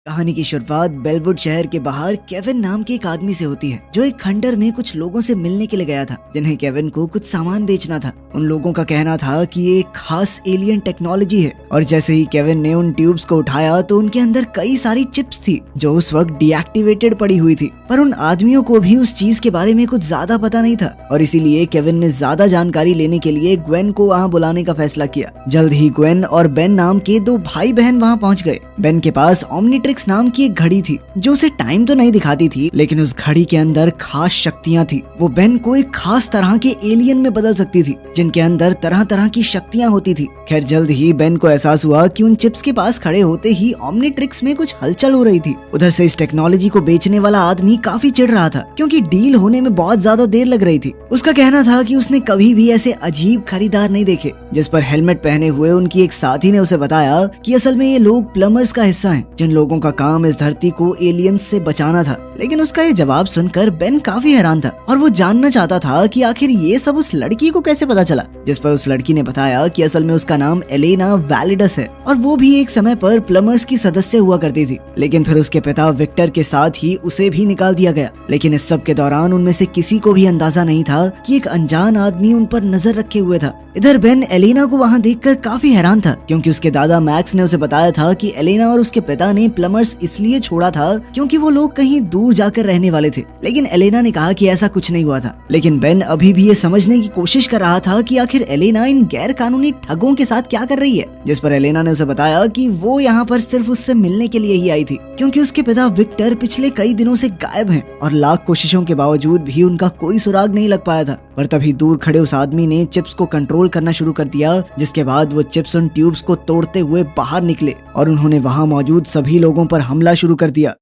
कहानी की शुरुआत बेलवुड शहर के बाहर केविन नाम के एक आदमी से होती है, जो एक खंडर में कुछ लोगों से मिलने के लिए गया था, जिन्हें केविन को कुछ सामान बेचना था। उन लोगों का कहना था कि ये एक खास एलियन टेक्नोलॉजी है, और जैसे ही केविन ने उन ट्यूब्स को उठाया तो उनके अंदर कई सारी चिप्स थी जो उस वक्त डीएक्टिवेटेड पड़ी हुई थी। पर उन आदमियों को भी उस चीज के बारे में कुछ ज्यादा पता नहीं था, और इसीलिए केविन ने ज्यादा जानकारी लेने के लिए ग्वेन को वहाँ बुलाने का फैसला किया। जल्द ही ग्वेन और बेन नाम के दो भाई बहन वहाँ पहुँच गए। बेन के पास ओमनीट्रिक्स नाम की एक घड़ी थी जो उसे टाइम तो नहीं दिखाती थी, लेकिन उस घड़ी के अंदर खास शक्तियाँ थी। वो बेन को एक खास तरह के एलियन में बदल सकती थी, जिनके अंदर तरह तरह की शक्तियाँ होती थी। खैर जल्द ही बेन को एहसास हुआ कि उन चिप्स के पास खड़े होते ही ओमनीट्रिक्स में कुछ हलचल हो रही थी। उधर से इस टेक्नोलॉजी को बेचने वाला आदमी काफी चिढ़ रहा था, क्योंकि डील होने में बहुत ज्यादा देर लग रही थी। उसका कहना था कि उसने कभी भी ऐसे अजीब खरीदार नहीं देखे। जिस पर हेलमेट पहने हुए उनकी एक साथी ने उसे बताया कि असल में ये लोग प्लम्बर्स का हिस्सा हैं, जिन लोगों का काम इस धरती को एलियंस से बचाना था। लेकिन उसका ये जवाब सुनकर बेन काफी हैरान था, और वो जानना चाहता था कि आखिर ये सब उस लड़की को कैसे पता चला। जिस पर उस लड़की ने बताया कि असल में उसका नाम एलेना वैलिडस है, और वो भी एक समय पर प्लम्बर्स की सदस्य हुआ करती थी। लेकिन फिर उसके पिता विक्टर के साथ ही उसे भी निकाल दिया गया। लेकिन इस सब के दौरान उनमें से किसी को भी अंदाजा नहीं था कि एक अनजान आदमी उन पर नजर रखे हुए था। इधर बेन एलेना को वहाँ देखकर काफी हैरान था, क्योंकि उसके दादा मैक्स ने उसे बताया था कि एलेना और उसके पिता ने प्लम्बर्स इसलिए छोड़ा था क्योंकि वो लोग कहीं दूर जाकर रहने वाले थे। लेकिन एलेना ने कहा कि ऐसा कुछ नहीं हुआ था। लेकिन बेन अभी भी ये समझने की कोशिश कर रहा था कि आखिर एलेना इन गैर कानूनी ठगों के साथ क्या कर रही है। जिस पर एलेना ने उसे बताया कि वो यहाँ पर सिर्फ उससे मिलने के लिए ही आई थी, क्योंकि उसके पिता विक्टर पिछले कई दिनों से गायब हैं, और लाख कोशिशों के बावजूद भी उनका कोई सुराग नहीं लग पाया था। पर तभी दूर खड़े उस आदमी ने चिप्स को कंट्रोल करना शुरू कर दिया, जिसके बाद वो चिप्स उन ट्यूब्स को तोड़ते हुए बाहर निकले, और उन्होंने वहां मौजूद सभी लोगों पर हमला शुरू कर दिया।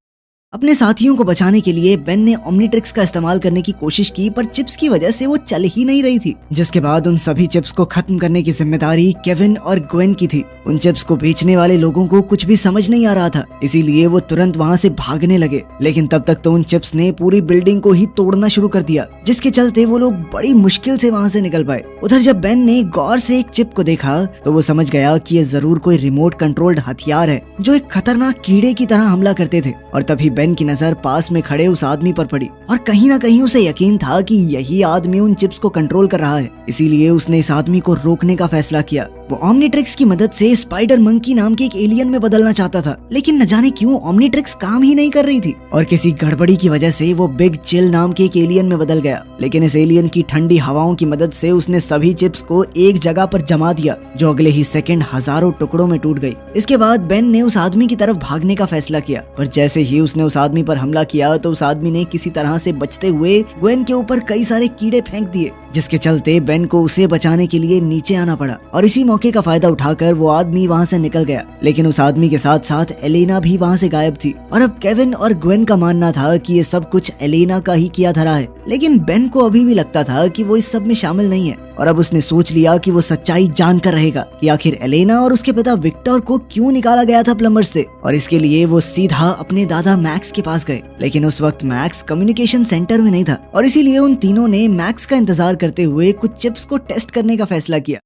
अपने साथियों को बचाने के लिए बेन ने ओमनीट्रिक्स का इस्तेमाल करने की कोशिश की, पर चिप्स की वजह से वो चल ही नहीं रही थी। जिसके बाद उन सभी चिप्स को खत्म करने की जिम्मेदारी केविन और ग्वेन की थी। उन चिप्स को बेचने वाले लोगों को कुछ भी समझ नहीं आ रहा था, इसीलिए वो तुरंत वहाँ से भागने लगे। लेकिन तब तक तो उन चिप्स ने पूरी बिल्डिंग को ही तोड़ना शुरू कर दिया, जिसके चलते वो लोग बड़ी मुश्किल से वहाँ से निकल पाए। उधर जब बेन ने गौर से एक चिप को देखा तो वो समझ गया कि ये जरूर कोई रिमोट कंट्रोल्ड हथियार है, जो एक खतरनाक कीड़े की तरह हमला करते थे। और तभी बेन की नजर पास में खड़े उस आदमी पर पड़ी, और कहीं ना कहीं उसे यकीन था कि यही आदमी उन चिप्स को कंट्रोल कर रहा है। इसीलिए उसने इस आदमी को रोकने का फैसला किया। वो ओमनीट्रिक्स की मदद से स्पाइडर मंकी नाम के एक एलियन में बदलना चाहता था, लेकिन न जाने क्यों ओमनीट्रिक्स काम ही नहीं कर रही थी, और किसी गड़बड़ी की वजह से वो बिग चिल नाम के एक एलियन में बदल गया। लेकिन इस एलियन की ठंडी हवाओं की मदद से उसने सभी चिप्स को एक जगह पर जमा दिया, जो अगले ही सेकंड हजारों टुकड़ों में टूट गई। इसके बाद बेन ने उस आदमी की तरफ भागने का फैसला किया, पर जैसे ही उसने उस आदमी पर हमला किया तो उस आदमी ने किसी तरह से बचते हुए ग्वेन के ऊपर कई सारे कीड़े फेंक दिए, जिसके चलते बेन को उसे बचाने के लिए नीचे आना पड़ा। और इसी मौके का फायदा उठाकर वो आदमी वहाँ से निकल गया। लेकिन उस आदमी के साथ साथ एलेना भी वहाँ से गायब थी, और अब केविन और ग्वेन का मानना था कि ये सब कुछ एलेना का ही किया धरा है। लेकिन बेन को अभी भी लगता था कि वो इस सब में शामिल नहीं है, और अब उसने सोच लिया कि वो सच्चाई जानकर रहेगा कि आखिर एलेना और उसके पिता विक्टर को क्यों निकाला गया था प्लम्बर से। और इसके लिए वो सीधा अपने दादा मैक्स के पास गए। लेकिन उस वक्त मैक्स कम्युनिकेशन सेंटर में नहीं था, और इसीलिए उन तीनों ने मैक्स का इंतजार करते हुए कुछ चिप्स को टेस्ट करने का फैसला किया,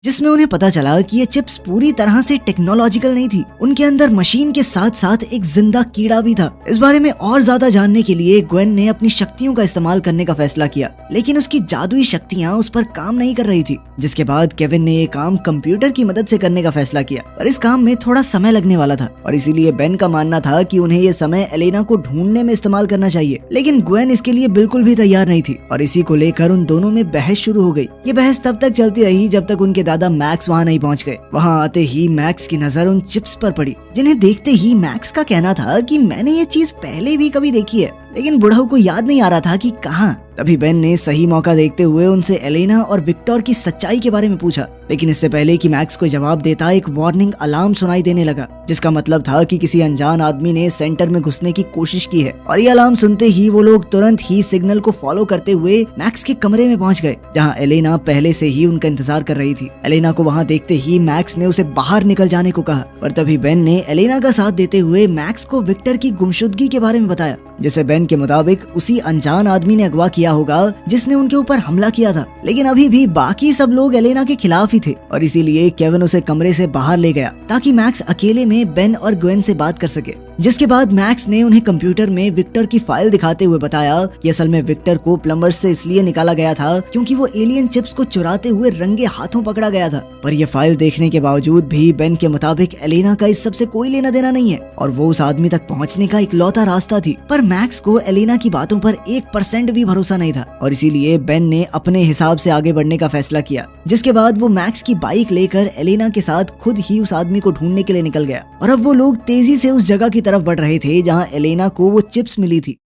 जिसमें उन्हें पता चला कि ये चिप्स पूरी तरह से टेक्नोलॉजिकल नहीं थी। उनके अंदर मशीन के साथ साथ एक जिंदा कीड़ा भी था। इस बारे में और ज्यादा जानने के लिए ग्वेन ने अपनी शक्तियों का इस्तेमाल करने का फैसला किया, लेकिन उसकी जादुई शक्तियां उस पर काम नहीं कर रही थी। जिसके बाद केविन ने ये काम कंप्यूटर की मदद से करने का फैसला किया, पर इस काम में थोड़ा समय लगने वाला था, और इसीलिए बेन का मानना था कि उन्हें ये समय एलेना को ढूंढने में इस्तेमाल करना चाहिए। लेकिन ग्वेन इसके लिए बिल्कुल भी तैयार नहीं थी, और इसी को लेकर उन दोनों में बहस शुरू हो गई। ये बहस तब तक चलती रही जब तक उनके दादा मैक्स वहाँ नहीं पहुँच गए। वहाँ आते ही मैक्स की नजर उन चिप्स पर पड़ी, जिन्हें देखते ही मैक्स का कहना था कि मैंने ये चीज पहले भी कभी देखी है, लेकिन बुढ़ऊ को याद नहीं आ रहा था कि कहाँ। तभी बेन ने सही मौका देखते हुए उनसे एलेना और विक्टर की सच्चाई के बारे में पूछा, लेकिन इससे पहले कि मैक्स को जवाब देता एक वार्निंग अलार्म सुनाई देने लगा, जिसका मतलब था कि किसी अनजान आदमी ने सेंटर में घुसने की कोशिश की है। और ये अलार्म सुनते ही वो लोग तुरंत ही सिग्नल को फॉलो करते हुए मैक्स के कमरे में पहुंच गए, जहां एलेना पहले से ही उनका इंतजार कर रही थी। एलेना को वहां देखते ही मैक्स ने उसे बाहर निकल जाने को कहा, पर तभी बेन ने एलेना का साथ देते हुए मैक्स को विक्टर की गुमशुदगी के बारे में बताया, जिसे बेन के मुताबिक उसी अनजान आदमी ने अगवा किया होगा जिसने उनके ऊपर हमला किया था। लेकिन अभी भी बाकी सब लोग एलेना के खिलाफ ही थे, और इसीलिए केविन उसे कमरे से बाहर ले गया ताकि मैक्स अकेले में बेन और ग्वेन से बात कर सके। जिसके बाद मैक्स ने उन्हें कंप्यूटर में विक्टर की फाइल दिखाते हुए बताया कि असल में विक्टर को प्लम्बर से इसलिए निकाला गया था क्योंकि वो एलियन चिप्स को चुराते हुए रंगे हाथों पकड़ा गया था। पर यह फाइल देखने के बावजूद भी बेन के मुताबिक एलेना का इस सब से कोई लेना देना नहीं है और वो उस आदमी तक पहुंचने का इकलौता रास्ता थी। पर मैक्स को एलेना की बातों पर 1% भी भरोसा नहीं था और इसीलिए बेन ने अपने हिसाब से आगे बढ़ने का फैसला किया। जिसके बाद वो मैक्स की बाइक लेकर एलेना के साथ खुद ही उस आदमी को ढूंढने के लिए निकल गया और अब वो लोग तेजी से उस जगह की तरफ बढ़ रहे थे जहाँ एलेना को वो चिप्स मिली थी।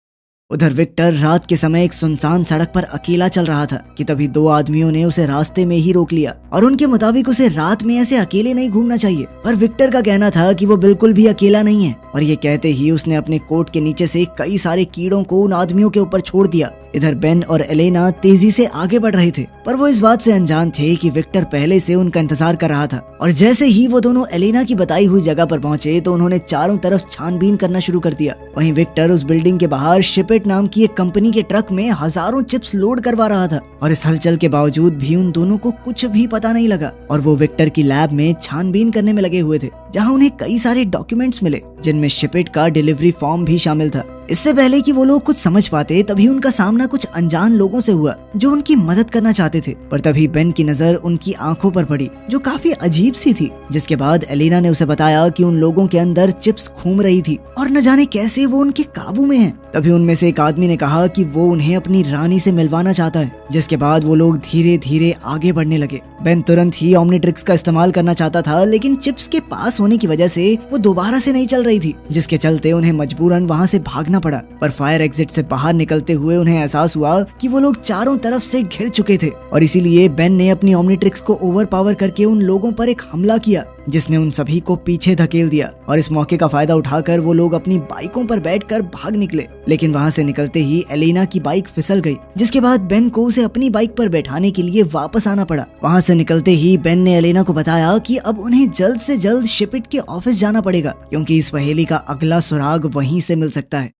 उधर विक्टर रात के समय एक सुनसान सड़क पर अकेला चल रहा था कि तभी दो आदमियों ने उसे रास्ते में ही रोक लिया और उनके मुताबिक उसे रात में ऐसे अकेले नहीं घूमना चाहिए। पर विक्टर का कहना था कि वो बिल्कुल भी अकेला नहीं है और ये कहते ही उसने अपने कोट के नीचे से कई सारे कीड़ों को उन आदमियों के ऊपर छोड़ दिया। इधर बेन और एलेना तेजी से आगे बढ़ रहे थे पर वो इस बात से अनजान थे कि विक्टर पहले से उनका इंतजार कर रहा था और जैसे ही वो दोनों एलेना की बताई हुई जगह पर पहुंचे तो उन्होंने चारों तरफ छानबीन करना शुरू कर दिया। वहीं विक्टर उस बिल्डिंग के बाहर शिपेट नाम की एक कंपनी के ट्रक में हजारों चिप्स लोड करवा रहा था और इस हलचल के बावजूद भी उन दोनों को कुछ भी पता नहीं लगा और वो विक्टर की लैब में छानबीन करने में लगे हुए थे जहां उन्हें कई सारे डॉक्यूमेंट्स मिले जिनमें शिपेट का डिलीवरी फॉर्म भी शामिल था। इससे पहले कि वो लोग कुछ समझ पाते तभी उनका सामना कुछ अनजान लोगों से हुआ जो उनकी मदद करना चाहते थे। पर तभी बेन की नजर उनकी आंखों पर पड़ी जो काफी अजीब सी थी। जिसके बाद एलेना ने उसे बताया कि उन लोगों के अंदर चिप्स घूम रही थी और न जाने कैसे वो उनके काबू में है। तभी उनमें से एक आदमी ने कहा कि वो उन्हें अपनी रानी से मिलवाना चाहता है। जिसके बाद वो लोग धीरे धीरे आगे बढ़ने लगे। बेन तुरंत ही ओमनीट्रिक्स का इस्तेमाल करना चाहता था लेकिन चिप्स के पास होने की वजह से वो दोबारा से नहीं चल रही थी जिसके चलते उन्हें मजबूरन वहाँ से भागना पड़ा। पर फायर एग्जिट से बाहर निकलते हुए उन्हें एहसास हुआ कि वो लोग चारों तरफ से घिर चुके थे और इसीलिए बेन ने अपनी ओमनीट्रिक्स को ओवरपावर करके उन लोगों पर एक हमला किया जिसने उन सभी को पीछे धकेल दिया और इस मौके का फायदा उठाकर वो लोग अपनी बाइकों पर बैठकर भाग निकले। लेकिन वहाँ से निकलते ही एलेना की बाइक फिसल गई जिसके बाद बेन को उसे अपनी बाइक पर बैठाने के लिए वापस आना पड़ा। वहाँ से निकलते ही बेन ने एलेना को बताया कि अब उन्हें जल्द से जल्द शिपेट के ऑफिस जाना पड़ेगा क्योंकि इस पहेली का अगला सुराग वहीं से मिल सकता है।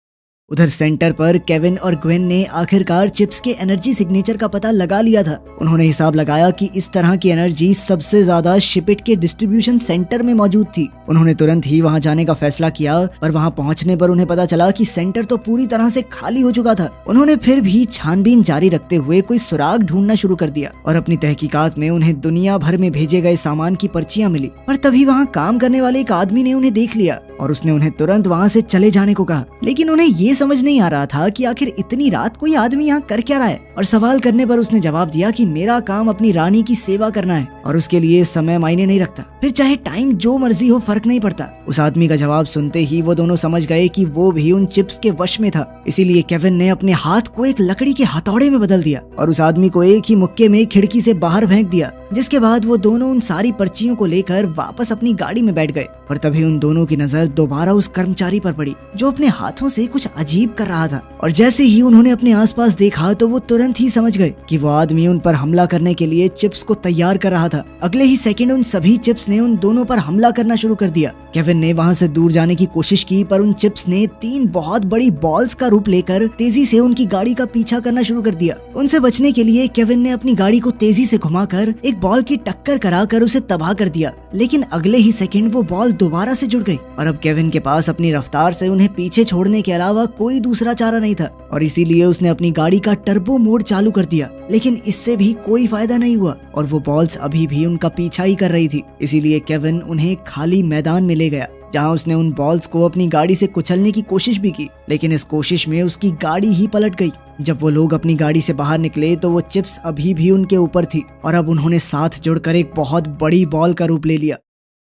उधर सेंटर पर केविन और ग्वेन ने आखिरकार चिप्स के एनर्जी सिग्नेचर का पता लगा लिया था। उन्होंने हिसाब लगाया कि इस तरह की एनर्जी सबसे ज्यादा शिपेट के डिस्ट्रीब्यूशन सेंटर में मौजूद थी। उन्होंने तुरंत ही वहां जाने का फैसला किया पर वहां पहुंचने पर उन्हें पता चला कि सेंटर तो पूरी तरह से खाली हो चुका था। उन्होंने फिर भी छानबीन जारी रखते हुए कोई सुराग ढूंढना शुरू कर दिया और अपनी तहकीकात में उन्हें दुनिया भर में भेजे गए सामान की पर्चियां मिली। पर तभी वहाँ काम करने वाले एक आदमी ने उन्हें देख लिया और उसने उन्हें तुरंत वहाँ से चले जाने को कहा। लेकिन उन्हें ये समझ नहीं आ रहा था कि आखिर इतनी रात कोई आदमी यहाँ कर क्या रहा है और सवाल करने पर उसने जवाब दिया कि मेरा काम अपनी रानी की सेवा करना है और उसके लिए समय मायने नहीं रखता, फिर चाहे टाइम जो मर्जी हो फर्क नहीं पड़ता। उस आदमी का जवाब सुनते ही वो दोनों समझ गए कि वो भी उन चिप्स के वश में था। इसीलिए केविन ने अपने हाथ को एक लकड़ी के हथौड़े में बदल दिया और उस आदमी को एक ही मुक्के में खिड़की से बाहर फेंक दिया। जिसके बाद वो दोनों उन सारी पर्चियों को लेकर वापस अपनी गाड़ी में बैठ गए। पर तभी उन दोनों की नजर दोबारा उस कर्मचारी पर पड़ी जो अपने हाथों से कुछ अजीब कर रहा था और जैसे ही उन्होंने अपने आसपास देखा तो वो तुरंत ही समझ गए कि वो आदमी उन पर हमला करने के लिए चिप्स को तैयार कर रहा था। अगले ही सेकंड उन सभी चिप्स ने उन दोनों पर हमला करना शुरू कर दिया। केविन ने वहां से दूर जाने की कोशिश की पर उन चिप्स ने 3 बहुत बड़ी बॉल्स का रूप लेकर तेजी से उनकी गाड़ी का पीछा करना शुरू कर दिया। उनसे बचने के लिए केविन ने अपनी गाड़ी को तेजी से घुमाकर एक बॉल की टक्कर कराकर उसे तबाह कर दिया। लेकिन अगले ही सेकंड वो बॉल दोबारा से जुड़ गई और अब केविन के पास अपनी रफ्तार से उन्हें पीछे छोड़ने के अलावा कोई दूसरा चारा नहीं था और इसीलिए उसने अपनी गाड़ी का टर्बो मोड चालू कर दिया। लेकिन इससे भी कोई फायदा नहीं हुआ और वो बॉल्स अभी भी उनका पीछा ही कर रही थी। इसीलिए केविन उन्हें खाली मैदान में ले गया जहां उसने उन बॉल्स को अपनी गाड़ी से कुचलने की कोशिश भी की। लेकिन इस कोशिश में उसकी गाड़ी ही पलट गई। जब वो लोग अपनी गाड़ी से बाहर निकले तो वो चिप्स अभी भी उनके ऊपर थी और अब उन्होंने साथ जुड़कर एक बहुत बड़ी बॉल का रूप ले लिया।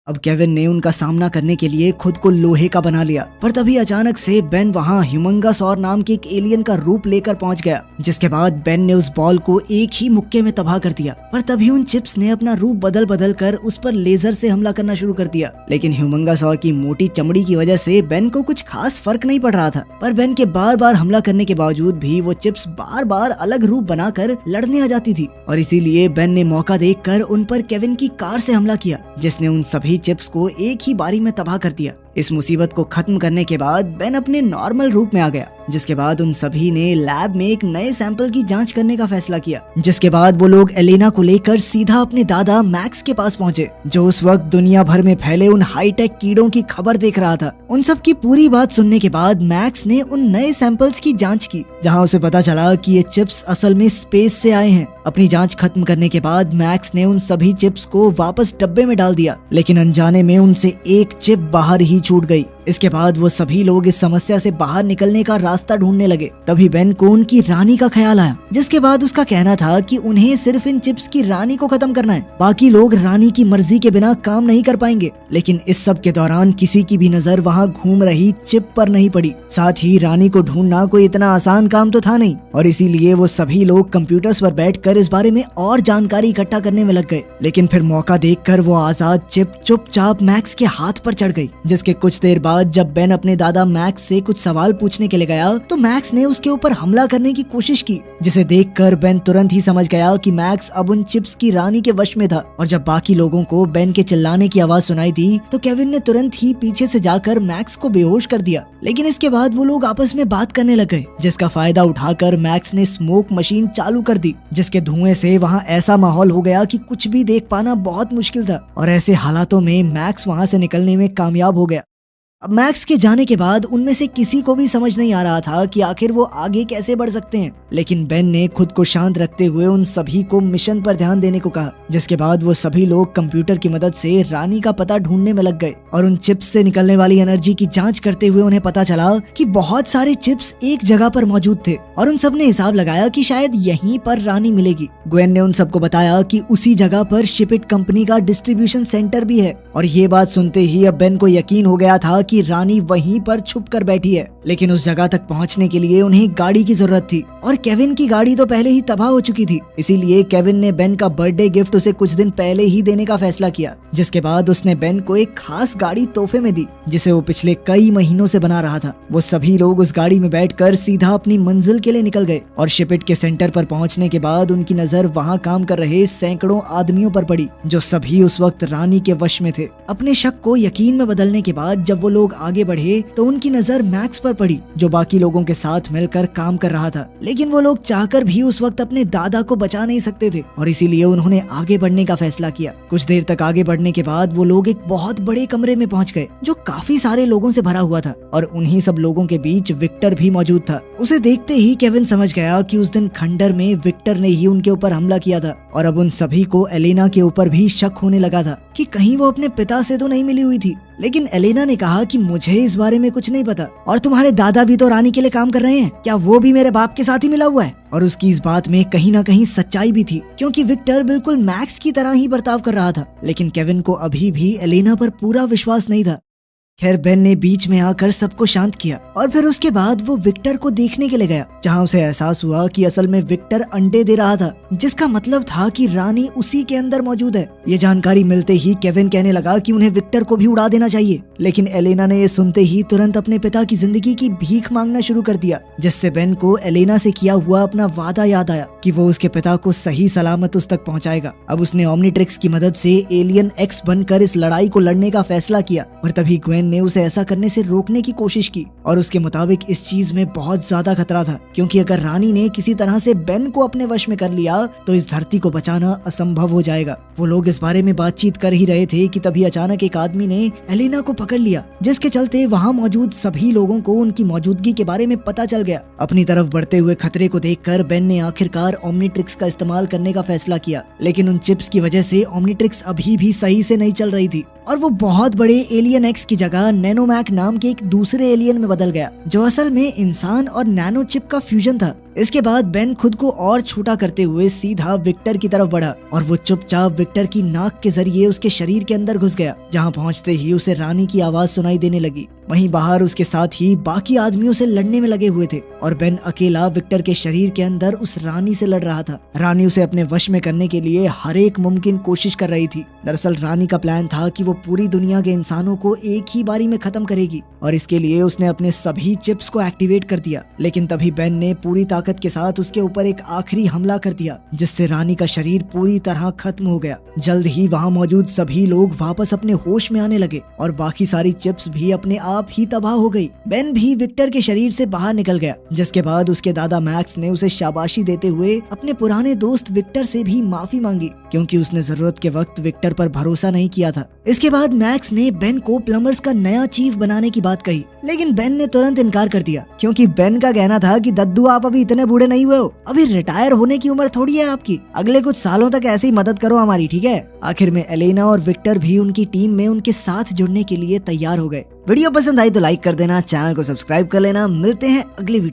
अब केविन ने उनका सामना करने के लिए खुद को लोहे का बना लिया। पर तभी अचानक से बेन वहां ह्यूमंगासौर नाम के एक एलियन का रूप लेकर पहुंच गया। जिसके बाद बेन ने उस बॉल को एक ही मुक्के में तबाह कर दिया। पर तभी उन चिप्स ने अपना रूप बदल बदल कर उस पर लेजर से हमला करना शुरू कर दिया। लेकिन ह्यूमंगासौर की मोटी चमड़ी की वजह से बेन को कुछ खास फर्क नहीं पड़ रहा था। पर बेन के बार बार हमला करने के बावजूद भी वो चिप्स बार बार अलग रूप बनाकर लड़ने आ जाती थी और इसीलिए बेन ने मौका देखकर उन पर केविन की कार से हमला किया जिसने उन सभी चिप्स को एक ही बारी में तबाह कर दिया। इस मुसीबत को खत्म करने के बाद बेन अपने नॉर्मल रूप में आ गया जिसके बाद उन सभी ने लैब में एक नए सैंपल की जांच करने का फैसला किया। जिसके बाद वो लोग एलेना को लेकर सीधा अपने दादा मैक्स के पास पहुंचे, जो उस वक्त दुनिया भर में फैले उन हाईटेक कीड़ों की खबर देख रहा था। उन सब की पूरी बात सुनने के बाद मैक्स ने उन नए सैंपल्स की जांच की, जहां उसे पता चला कि ये चिप्स असल में स्पेस से आए हैं। अपनी जांच खत्म करने के बाद मैक्स ने उन सभी चिप्स को वापस डब्बे में डाल दिया, लेकिन अनजाने में उनसे एक चिप बाहर ही छूट गई। इसके बाद वो सभी लोग इस समस्या से बाहर निकलने का रास्ता ढूंढने लगे। तभी बेन को उनकी रानी का ख्याल आया, जिसके बाद उसका कहना था कि उन्हें सिर्फ इन चिप्स की रानी को खत्म करना है, बाकी लोग रानी की मर्जी के बिना काम नहीं कर पाएंगे। लेकिन इस सब के दौरान किसी की भी नजर वहाँ घूम रही चिप पर नहीं पड़ी। साथ ही रानी को ढूंढना कोई इतना आसान काम तो था नहीं, और इसीलिए वो सभी लोग कंप्यूटर्स पर बैठकर इस बारे में और जानकारी इकट्ठा करने में लग गए। लेकिन फिर मौका देखकर वो आजाद चिप चुपचाप मैक्स के हाथ पर चढ़ गई। जिसके कुछ देर बाद जब बेन अपने दादा मैक्स से कुछ सवाल पूछने के लिए गया, तो मैक्स ने उसके ऊपर हमला करने की कोशिश की, जिसे देखकर बेन तुरंत ही समझ गया कि मैक्स अब उन चिप्स की रानी के वश में था। और जब बाकी लोगों को बेन के चिल्लाने की आवाज सुनाई दी, तो केविन ने तुरंत ही पीछे से जाकर मैक्स को बेहोश कर दिया। लेकिन इसके बाद वो लोग आपस में बात करने लग गए, जिसका फायदा उठाकर मैक्स ने स्मोक मशीन चालू कर दी, जिसके धुएं से वहाँ ऐसा माहौल हो गया कि कुछ भी देख पाना बहुत मुश्किल था। और ऐसे हालातों में मैक्स वहाँ से निकलने में कामयाब हो गया। अब मैक्स के जाने के बाद उनमें से किसी को भी समझ नहीं आ रहा था कि आखिर वो आगे कैसे बढ़ सकते हैं। लेकिन बेन ने खुद को शांत रखते हुए उन सभी को मिशन पर ध्यान देने को कहा, जिसके बाद वो सभी लोग कंप्यूटर की मदद से रानी का पता ढूंढने में लग गए। और उन चिप्स से निकलने वाली एनर्जी की जांच करते हुए उन्हें पता चला कि बहुत सारे चिप्स एक जगह पर मौजूद थे, और उन सब ने हिसाब लगाया कि शायद यहीं पर रानी मिलेगी। ग्वेन ने उन सबको बताया कि उसी जगह पर शिपिट कंपनी का डिस्ट्रीब्यूशन सेंटर भी है। और ये बात सुनते ही अब बेन को यकीन हो गया था कि रानी वहीं पर छुप कर बैठी है। लेकिन उस जगह तक पहुंचने के लिए उन्हें गाड़ी की जरूरत थी, और केविन की गाड़ी तो पहले ही तबाह हो चुकी थी। इसीलिए केविन ने बेन का बर्थडे गिफ्ट उसे कुछ दिन पहले ही देने का फैसला किया, जिसके बाद उसने बेन को एक खास गाड़ी तोहफे में दी, जिसे वो पिछले कई महीनों से बना रहा था। वो सभी लोग उस गाड़ी में बैठकर सीधा अपनी मंजिल के लिए निकल गए। और शिपिट के सेंटर पर पहुंचने के बाद उनकी नजर वहां काम कर रहे सैकड़ों आदमियों पर पड़ी, जो सभी उस वक्त रानी के वश में थे। अपने शक को यकीन में बदलने के बाद जब वो लोग आगे बढ़े, तो उनकी नजर मैक्स पर पड़ी, जो बाकी लोगों के साथ मिलकर काम कर रहा था। लेकिन वो लोग चाहकर भी उस वक्त अपने दादा को बचा नहीं सकते थे, और इसीलिए उन्होंने आगे बढ़ने का फैसला किया। कुछ देर तक आगे बढ़ने के बाद वो लोग एक बहुत बड़े कमरे में पहुंच गए, जो काफी सारे लोगों से भरा हुआ था। और उन्हीं सब लोगों के बीच विक्टर भी मौजूद था। उसे देखते ही केविन समझ गया कि उस दिन खंडर में विक्टर ने ही उनके ऊपर हमला किया था। और अब उन सभी को एलेना के ऊपर भी शक होने लगा था कि कहीं वो अपने पिता से तो नहीं मिली हुई थी। लेकिन एलेना ने कहा कि मुझे इस बारे में कुछ नहीं पता, और तुम्हारे दादा भी तो रानी के लिए काम कर रहे हैं, क्या वो भी मेरे बाप के साथ ही मिला हुआ है? और उसकी इस बात में कहीं ना कहीं सच्चाई भी थी, क्योंकि विक्टर बिल्कुल मैक्स की तरह ही बर्ताव कर रहा था। लेकिन केविन को अभी भी एलेना पर पूरा विश्वास नहीं था। खैर बेन ने बीच में आकर सबको शांत किया, और फिर उसके बाद वो विक्टर को देखने के लिए गया, जहां उसे एहसास हुआ कि असल में विक्टर अंडे दे रहा था, जिसका मतलब था कि रानी उसी के अंदर मौजूद है। ये जानकारी मिलते ही केविन कहने लगा कि उन्हें विक्टर को भी उड़ा देना चाहिए। लेकिन एलेना ने ये सुनते ही तुरंत अपने पिता की जिंदगी की भीख मांगना शुरू कर दिया, जिससे बेन को एलेना से किया हुआ अपना वादा याद आया कि वो उसके पिता को सही सलामत उस तक पहुंचाएगा। अब उसने ओमनीट्रिक्स की मदद से एलियन एक्स बनकर इस लड़ाई को लड़ने का फैसला किया। और तभी ग्वेन ने उसे ऐसा करने से रोकने की कोशिश की, और उसके मुताबिक इस चीज में बहुत ज्यादा खतरा था, क्योंकि अगर रानी ने किसी तरह से बेन को अपने वश में कर लिया तो इस धरती को बचाना असंभव हो जाएगा। वो लोग इस बारे में बातचीत कर ही रहे थे कि तभी अचानक एक आदमी ने एलेना को पकड़ लिया, जिसके चलते वहाँ मौजूद सभी लोगों को उनकी मौजूदगी के बारे में पता चल गया। अपनी तरफ बढ़ते हुए खतरे को देखकर बेन ने आखिरकार ओमनीट्रिक्स का इस्तेमाल करने का फैसला किया। लेकिन उन चिप्स की वजह से ओमनीट्रिक्स अभी भी सही से नहीं चल रही थी, और वो बहुत बड़े एलियन एक्स की जगह नैनोमैक नाम के एक दूसरे एलियन में बदल गया, जो असल में इंसान और नैनो चिप का फ्यूजन था। इसके बाद बेन खुद को और छोटा करते हुए सीधा विक्टर की तरफ बढ़ा, और वो चुपचाप विक्टर की नाक के जरिए उसके शरीर के अंदर घुस गया। जहां पहुंचते ही उसे रानी की आवाज सुनाई देने लगी। वहीं बाहर उसके साथ ही बाकी आदमियों से लड़ने में लगे हुए थे, और बेन अकेला विक्टर के शरीर के अंदर उस रानी से लड़ रहा था। रानी उसे अपने वश में करने के लिए हर एक मुमकिन कोशिश कर रही थी। दरअसल रानी का प्लान था कि वो पूरी दुनिया के इंसानों को एक ही बारी में खत्म करेगी, और इसके लिए उसने अपने सभी चिप्स को एक्टिवेट कर दिया। लेकिन तभी बेन ने पूरी ताकत के साथ उसके ऊपर एक आखिरी हमला कर दिया, जिससे रानी का शरीर पूरी तरह खत्म हो गया। जल्द ही वहाँ मौजूद सभी लोग वापस अपने होश में आने लगे, और बाकी सारी चिप्स भी अपने आप ही तबाह हो गई। बेन भी विक्टर के शरीर से बाहर निकल गया, जिसके बाद उसके दादा मैक्स ने उसे शाबाशी देते हुए अपने पुराने दोस्त विक्टर से भी माफी मांगी, क्योंकि उसने जरूरत के वक्त विक्टर पर भरोसा नहीं किया था। इसके बाद मैक्स ने बेन को प्लम्बर्स का नया चीफ बनाने की बात कही, लेकिन बेन ने तुरंत इनकार कर दिया, क्योंकि बेन का कहना था कि दद्दू आप अभी इतने बूढ़े नहीं हुए हो, अभी रिटायर होने की उम्र थोड़ी है आपकी, अगले कुछ सालों तक ऐसे ही मदद करो हमारी, ठीक है। आखिर में एलेना और विक्टर भी उनकी टीम में उनके साथ जुड़ने के लिए तैयार हो गए। वीडियो पसंद आई तो लाइक कर देना, चैनल को सब्सक्राइब कर लेना। मिलते हैं अगली वीडियो।